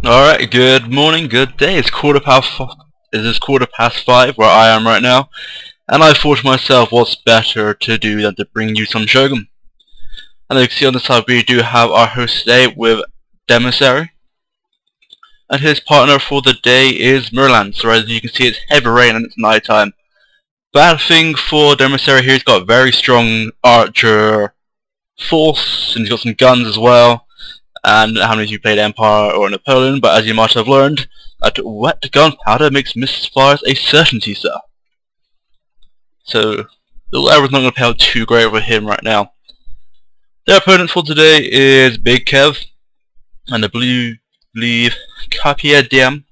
Alright, good morning, good day. It's quarter past 5 where I am right now, and I thought to myself what's better to do than to bring you some Shogun. And as you can see on the side we do have our host today with Demissary, and his partner for the day is Merlance. So as you can see, it's heavy rain and it's night time. Bad thing for Demissary here, he's got a very strong archer force, and he's got some guns as well. And how many of you played Empire or Napoleon, but as you might have learned, that wet gunpowder makes misfires a certainty, sir. So, the level's not going to pay out too great with him right now. Their opponent for today is BigKev, and I believe Carpedeim1.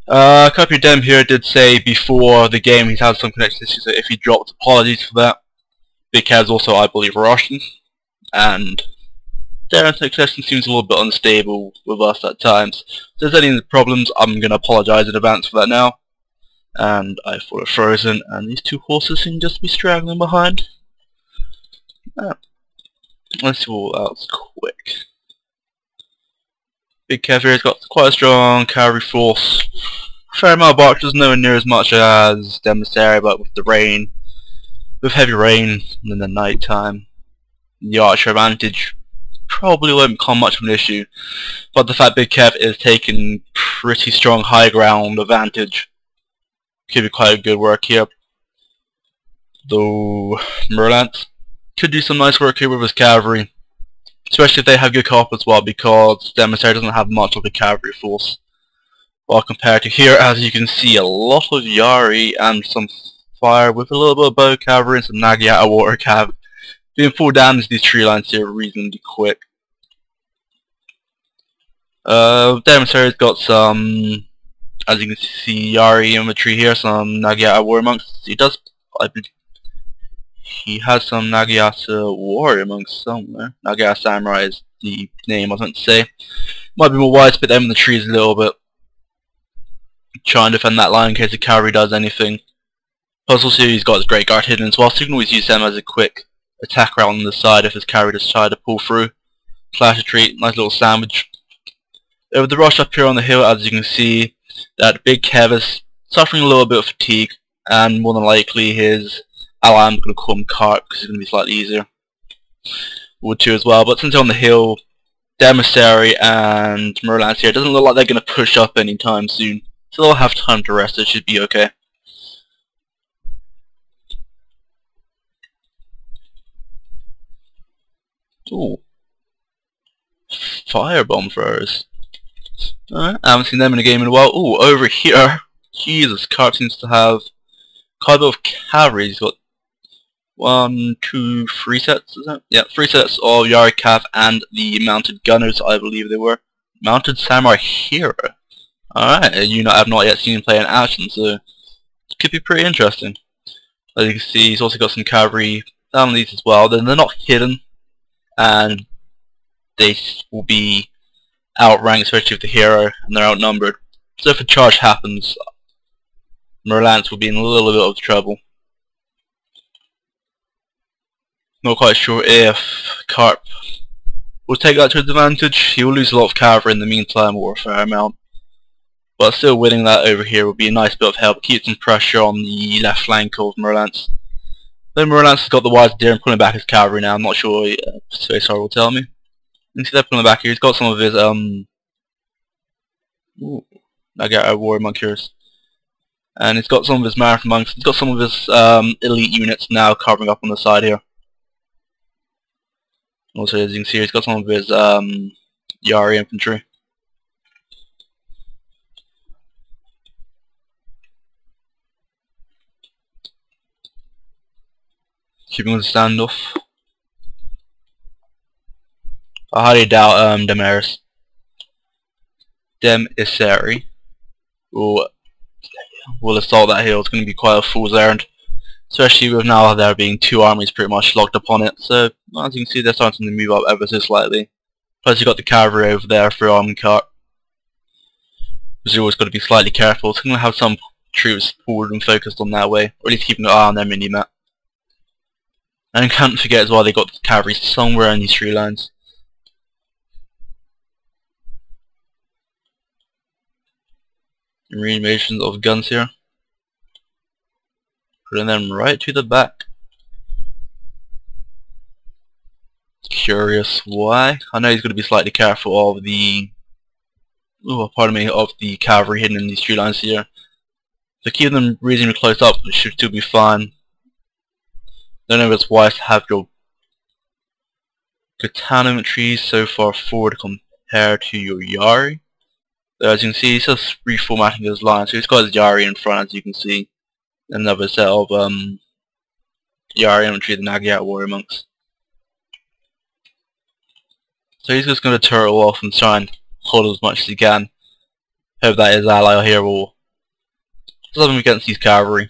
Carpedeim1 here did say before the game he's had some connection issues, so if he dropped, apologies for that. BigKev's also, I believe, Russian, and their internet connection seems a little bit unstable with us at times. If there's any problems, I'm going to apologise in advance for that now. And I thought it frozen, and these two horses seem just to be straggling behind. Let's see what else quick. BigKev here has got quite a strong cavalry force. Fair amount of archers, nowhere near as much as Demissary, but with the rain, with heavy rain and then the night time, the archer advantage probably won't become much of an issue, but the fact BigKev is taking pretty strong high ground advantage could be quite a good work here. Though Merlance could do some nice work here with his cavalry, especially if they have good cop as well, because Demissary doesn't have much of a cavalry force. While compared to here, as you can see, a lot of Yari and some fire with a little bit of bow cavalry and some Nagata water cav being pulled down into these tree lines here reasonably quick. Demissary's got some, as you can see, Yari infantry here, some Nagata warrior monks. He has some Nagata warrior monks somewhere. Nagata samurai is the name I was meant to say. Might be more wise to put them in the trees a little bit, try and defend that line in case the cavalry does anything. Plus also he's got his great guard hidden as well, so you can always use them as a quick attack round on the side if his cavalry just try to pull through. Flash retreat, nice little sandwich. Over the rush up here on the hill, as you can see, that BigKev is suffering a little bit of fatigue, and more than likely his ally, I'm going to call him Cart because it's going to be slightly easier, would too as well. But since they're on the hill, Demissary and Merlance here, it doesn't look like they're going to push up anytime soon, so they'll have time to rest. It should be okay. Ooh. Firebomb throwers. Alright, I haven't seen them in a game in a while. Ooh, over here, Jesus, Carp seems to have quite a bit of cavalry. He's got 1, 2, 3 sets, is that? Yeah, 3 sets of Yari Cav and the mounted gunners, I believe they were. Mounted Samurai Hero. Alright, a unit I have not yet seen him play in action, so it could be pretty interesting. As you can see, he's also got some cavalry down these as well. They're not hidden, and they will be outranked, especially with the hero, and they're outnumbered. So if a charge happens, Merlance will be in a little bit of trouble. Not quite sure if Carp will take that to his advantage. He will lose a lot of cavalry in the meantime, or a fair amount. But still winning that over here would be a nice bit of help. Keep some pressure on the left flank of Merlance. Then Merlance has got the wise idea and pulling back his cavalry now. I'm not sure Space Star will tell me. You can see they're pulling back here. He's got some of his Nagata warrior monk here. And he's got some of his marathon monks. He's got some of his elite units now covering up on the side here. Also, as you can see, he's got some of his Yari infantry. Keeping with the standoff. I highly doubt Demissary will assault that hill. It's going to be quite a fool's errand, especially with now there being 2 armies pretty much locked upon it. So as you can see, they're starting to move up ever so slightly. Plus you've got the cavalry over there for armed cart. You've always got to be slightly careful. It's going to have some troops forward and focused on that way, or at least keeping an eye on their mini-map. And can't forget as well, they got the cavalry somewhere in these tree lines. reanimations of guns here. Putting them right to the back. Curious why. I know he's going to be slightly careful of the of the cavalry hidden in these tree lines here. So keep them reasonably close up, it should still be fine. Don't know if it's wise to have your katana infantry so far forward compared to your Yari. So as you can see, he's just reformatting his lines. So he's got his Yari in front, as you can see. Another set of Yari infantry, the Nagayat warrior monks. So he's just going to turtle off and try and hold as much as he can. Hope that his ally here will do something against these cavalry.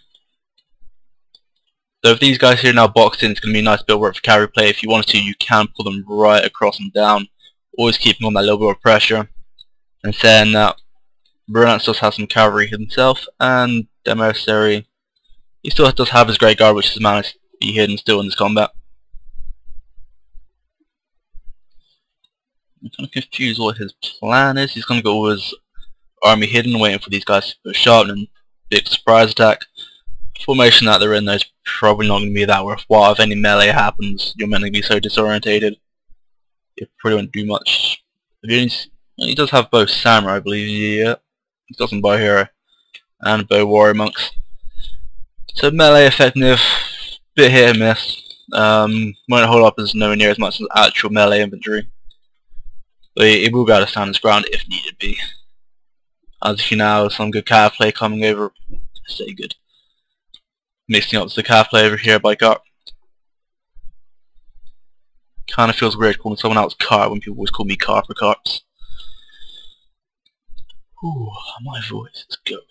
So if these guys here now boxed in, it's going to be a nice bit of work for cavalry play. If you wanted to, you can pull them right across and down. Always keeping on that little bit of pressure. And then Merlance does have some cavalry himself, and Demissary, he still does have his great guard, which has managed to be hidden still in this combat. I'm kind of confused what his plan is. He's going to go with his army hidden, waiting for these guys to push out and big surprise attack. The formation that they're in there is probably not going to be that worthwhile. If any melee happens, you're meant to be so disorientated. You probably won't do much. He does have both samurai, I believe. Yeah, he does some bow hero and bow warrior monks. So melee effective, bit hit and miss. Won't hold up as nowhere near as much as actual melee infantry. But he will be able to stand his ground if needed be. As you know, some good cav play coming over. I say good. Mixing up the cav play over here by Carp. Kinda feels weird calling someone else Carp when people always call me Carp or Carps. Ooh, my voice is going.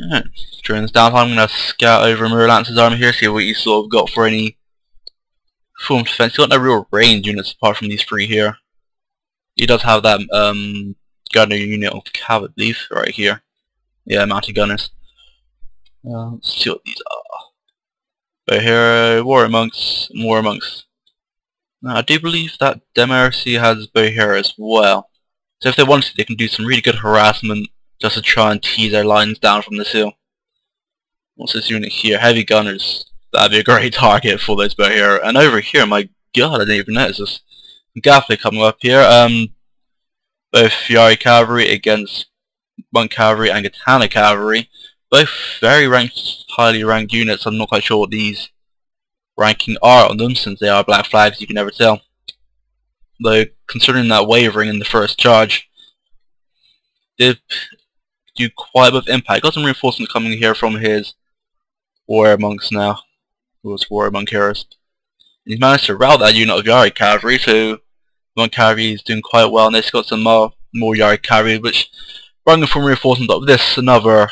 Alright, during this downtime I'm going to scout over Merlance's army here, see what he's sort of got for any form of defense. He's got no real range units apart from these three here. He does have that gunner unit of cav, I believe, right here. Yeah, mounted gunners. Let's see what these are. Bow hero, warrior monks, and warrior monks. Now, I do believe that Demissary has bow hero as well. So if they wanted to, they can do some really good harassment just to try and tease their lines down from this hill. What's this unit here? Heavy gunners. That'd be a great target for those bow hero. And over here, my god, I didn't even notice this. Gaffley coming up here. Both Yari cavalry against monk cavalry and katana cavalry. Both very highly ranked units. I'm not quite sure what these ranking are on them, since they are black flags, you can never tell. Though, considering that wavering in the first charge, did do quite a bit of impact. Got some reinforcements coming here from his warrior monks now. Who was warrior monk heroes. And he's managed to rout that unit of Yari cavalry, so monk cavalry is doing quite well, and they've got some more Yari cavalry, which bringing from reinforcements up this, another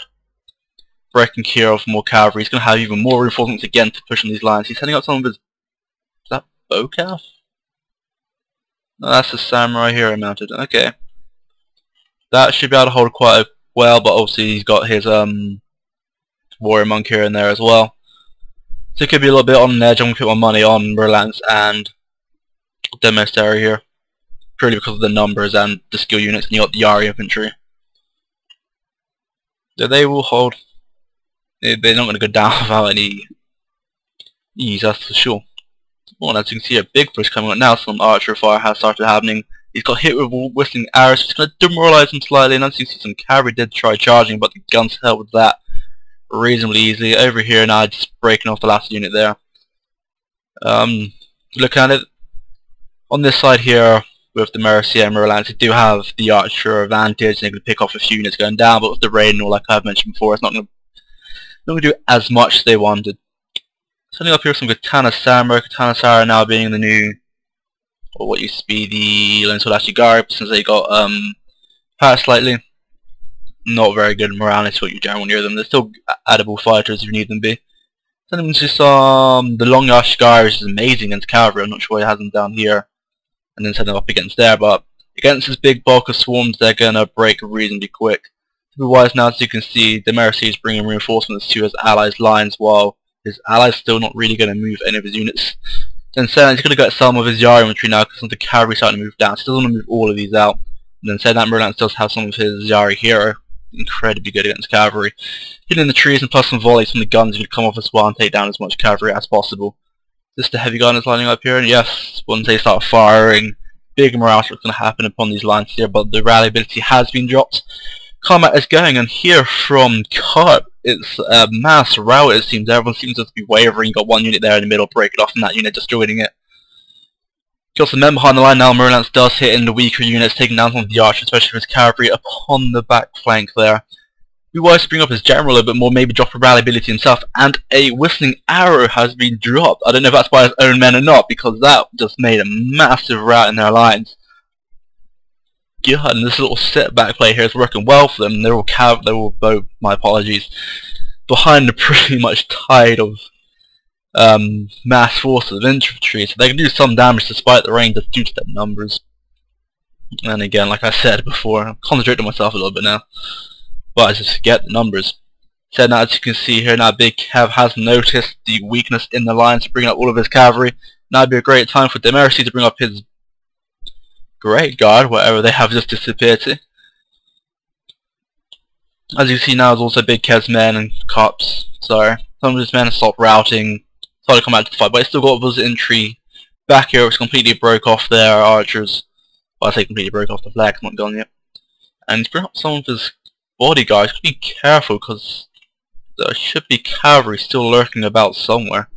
breaking here of more cavalry. He's going to have even more reinforcements again to push on these lines. He's sending out some of his... Is that BigKev? No, that's the samurai hero mounted. Okay. That should be able to hold quite well, but obviously he's got his warrior monk here in there as well. So it could be a little bit on edge. I'm going to put my money on Merlance and Demissary here. Purely because of the numbers and the skill units, and you got the Yari infantry. So they will hold. They're not going to go down without any ease, that's for sure. Well, as you can see, a big push coming up now. Some archer fire has started happening. He's got hit with whistling arrows, it's going to demoralize him slightly, and as you can see, some cavalry did try charging, but the guns helped with that reasonably easily. Over here now, just breaking off the last unit there. Looking at it, on this side here, with the Mercy and Merlance, they do have the archer advantage, and they can pick off a few units going down, but with the raid and all, like I've mentioned before, it's not going to do as much as they wanted. Setting up here some Katana Samurai. Katana Samurai now being the new, or what used to be the Lensolashi Garb, since they got patched slightly. Not very good morality what you generally near them. They're still addable fighters if you need them to be. Sending them to the Long Yash Garb, which is amazing against cavalry. I'm not sure why it has them down here. And then send them up against there, but against this big bulk of swarms, they're going to break reasonably quick. To be wise now, as you can see, Demissary is bringing reinforcements to his allies' lines, while his allies still not really going to move any of his units. Then saying that he's going to get some of his Yari infantry now because the cavalry starting to move down, so he doesn't want to move all of these out. And then saying that Merlance does have some of his Yari hero, incredibly good against cavalry. Hitting the trees and plus some volleys from the guns, you can come off as well and take down as much cavalry as possible. Just the heavy gunners lining up here, and yes, once they start firing, big morale is going to happen upon these lines here, but the rally ability has been dropped. Combat is going, and here from Carp, it's a mass rout it seems. Everyone seems to be wavering. You got one unit there in the middle, break it off, and that unit destroying it. Got some men behind the line now. Merlance does hit in the weaker units, taking down some of the archers, especially his cavalry upon the back flank there. Be wise to bring up his general a little bit more, maybe drop a rally ability himself, and a whistling arrow has been dropped. I don't know if that's by his own men or not, because that just made a massive rout in their lines. God, and this little setback play here is working well for them. They're all both, my apologies, behind a pretty much tide of mass forces of infantry, so they can do some damage despite the range due to their numbers. And again, like I said before, I'm concentrating on myself a little bit now, but I just forget the numbers. So now, as you can see here, now BigKev has noticed the weakness in the lines to bring up all of his cavalry. Now would be a great time for Demissary to bring up his Great Guard, whatever they have just disappeared to. As you can see now, there's also BigKev's men and cops. Sorry, some of his men have stopped routing, started to come out to the fight, but he's still got his infantry back here, which completely broke off their archers. Well, I say completely broke off, the flag's not gone yet. And he's brought up some of his bodyguards. Be careful, because there should be cavalry still lurking about somewhere.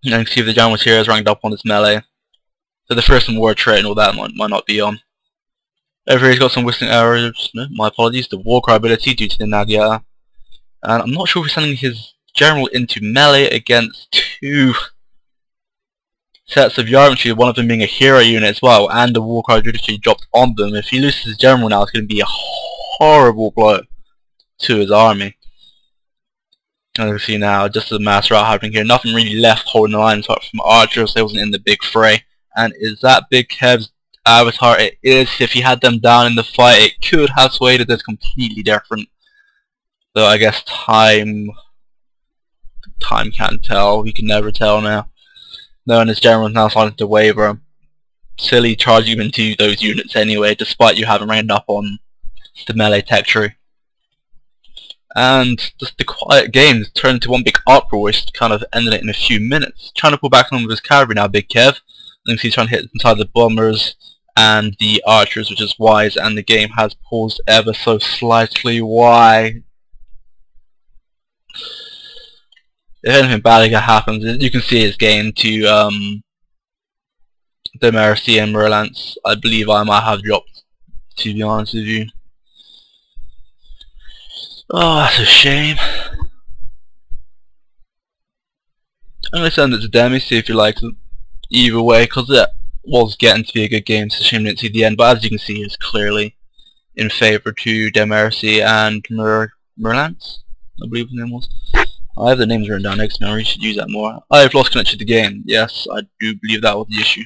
And you can see the general here is ranked up on his melee. So the first war trait and all that might not be on. Over here he's got some whistling arrows, no, my apologies, the war cry ability due to the Nagya. And I'm not sure if he's sending his general into melee against two sets of infantry, one of them being a hero unit as well, and the war cry ability dropped on them. If he loses his general now, it's going to be a horrible blow to his army. As you can see now, just a mass rout happening here, nothing really left holding the line apart from archers. They wasn't in the big fray. And is that BigKev's avatar? It is. If he had them down in the fight, it could have swayed it. It's completely different. So I guess time can't tell. We can never tell now. No, and his general's now starting to waver. Silly charging into those units anyway, despite you having rained up on the melee tech tree. And just the quiet games turned into one big uproar, which kind of ended it in a few minutes. Trying to pull back some of his cavalry now, BigKev. You can see he's trying to hit inside the bombers and the archers, which is wise, and the game has paused ever so slightly. Why? If anything bad happens, you can see his gain to Demissary and Merlance. I believe I might have dropped, to be honest with you. Oh, that's a shame. I'm going to send it to Demi, see if he likes it. Either way, because it was getting to be a good game, it's a shame we didn't see the end, but as you can see, it's clearly in favour to Demissary and Merlance, I believe his name was. I have the names written down next to me, I really should use that more. I have lost connection to the game. Yes, I do believe that was the issue.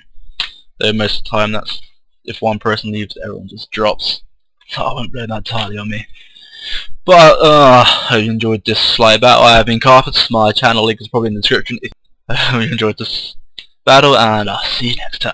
Though most of the time, that's if one person leaves, everyone just drops. So I won't blame that entirely on me. But, I hope you enjoyed this slight battle. I have been Carpedeim1. My channel link is probably in the description if you enjoyed this battle, and I'll see you next time.